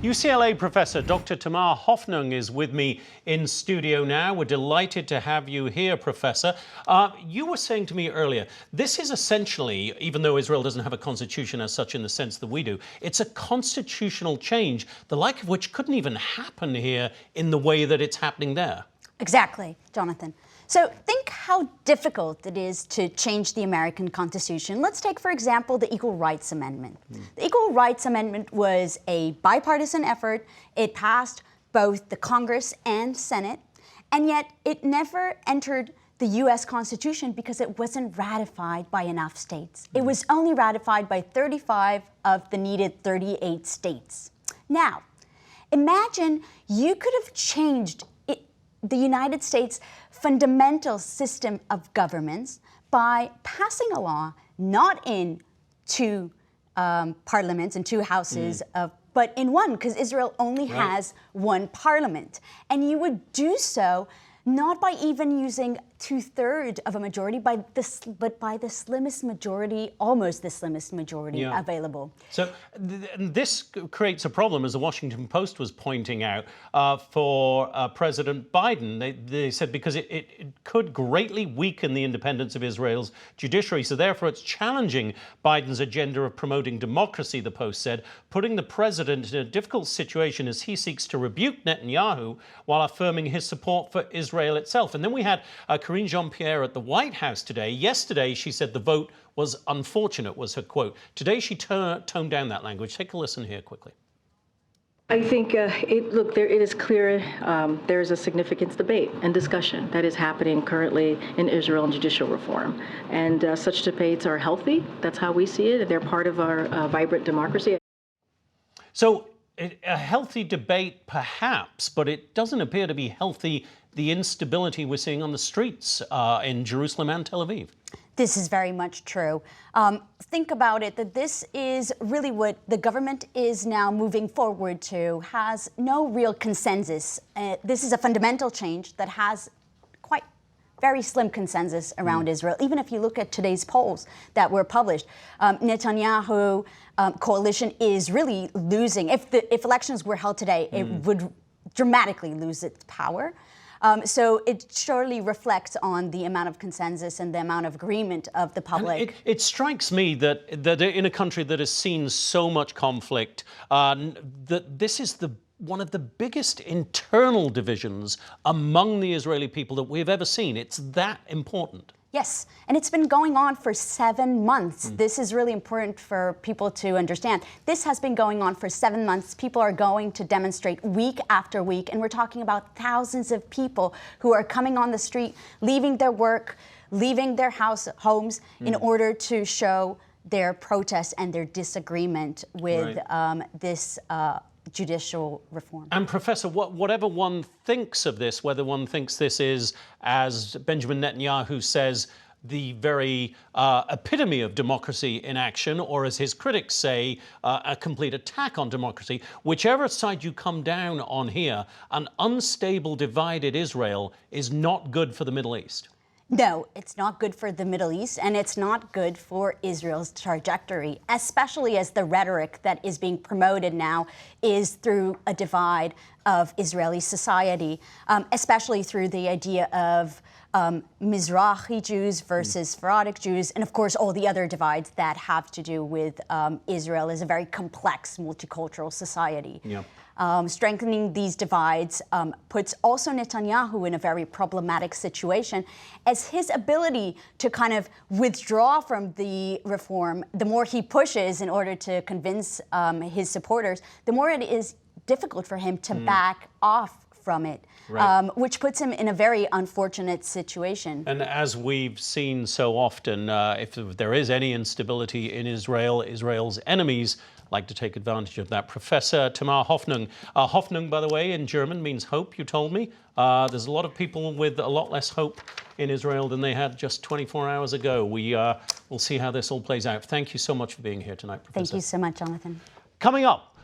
UCLA professor Dr. Hofnung is with me in studio now. We're delighted to have you here, Professor. You were saying to me earlier, this is essentially, even though Israel doesn't have a constitution as such in the sense that we do, it's a constitutional change, the like of which couldn't even happen here in the way that it's happening there. Exactly, Jonathan. So think how difficult it is to change the American Constitution. Let's take, for example, the Equal Rights Amendment. The Equal Rights Amendment was a bipartisan effort. It passed both the Congress and Senate, and yet it never entered the U.S. Constitution because it wasn't ratified by enough states. It was only ratified by 35 of the needed 38 states. Now, imagine you could have changed the United States' fundamental system of governments by passing a law not in two parliaments and two houses, but in one, because Israel only has one parliament. And you would do so not by even using 2/3 of a majority, but by the slimmest majority, almost the slimmest majority available. So this creates a problem, as the Washington Post was pointing out, for President Biden. They said because it could greatly weaken the independence of Israel's judiciary. So therefore it's challenging Biden's agenda of promoting democracy, the Post said, putting the president in a difficult situation as he seeks to rebuke Netanyahu while affirming his support for Israel itself. And then we had Karine Jean-Pierre at the White House today. Yesterday, she said the vote was unfortunate, was her quote. Today, she toned down that language. Take a listen here quickly. I think, it is clear there is a significant debate and discussion that is happening currently in Israel on judicial reform. And such debates are healthy. That's how we see it. They're part of our vibrant democracy. So a healthy debate, perhaps, but it doesn't appear to be healthy, the instability we're seeing on the streets in Jerusalem and Tel Aviv. This is very much true. Think about it, that this is really what the government is now moving forward to, has no real consensus. This is a fundamental change that has quite very slim consensus around Israel. Even if you look at today's polls that were published, Netanyahu coalition is really losing. If elections were held today, it would dramatically lose its power. So it surely reflects on the amount of consensus and the amount of agreement of the public. It strikes me that in a country that has seen so much conflict, that this is one of the biggest internal divisions among the Israeli people that we've ever seen. It's that important. Yes, and it's been going on for 7 months. This is really important for people to understand. This has been going on for 7 months. People are going to demonstrate week after week, and we're talking about thousands of people who are coming on the street, leaving their work, leaving their homes in order to show their protest and their disagreement with this judicial reform. And Professor, whatever one thinks of this, whether one thinks this is, as Benjamin Netanyahu says, the very epitome of democracy in action, or as his critics say, a complete attack on democracy, whichever side you come down on here, an unstable, divided Israel is not good for the Middle East. No, it's not good for the Middle East, and it's not good for Israel's trajectory, especially as the rhetoric that is being promoted now is through a divide of Israeli society, especially through the idea of Mizrahi Jews versus Sephardic Jews, and of course all the other divides that have to do with Israel as a very complex multicultural society. Strengthening these divides puts also Netanyahu in a very problematic situation, as his ability to kind of withdraw from the reform, the more he pushes in order to convince his supporters, the more it is difficult for him to back off from it, which puts him in a very unfortunate situation. And as we've seen so often, if there is any instability in Israel, Israel's enemies like to take advantage of that. Professor Hofnung. Hoffnung, by the way, in German means hope, you told me. There's a lot of people with a lot less hope in Israel than they had just 24 hours ago. We'll see how this all plays out. Thank you so much for being here tonight, Professor. Thank you so much, Jonathan. Coming up,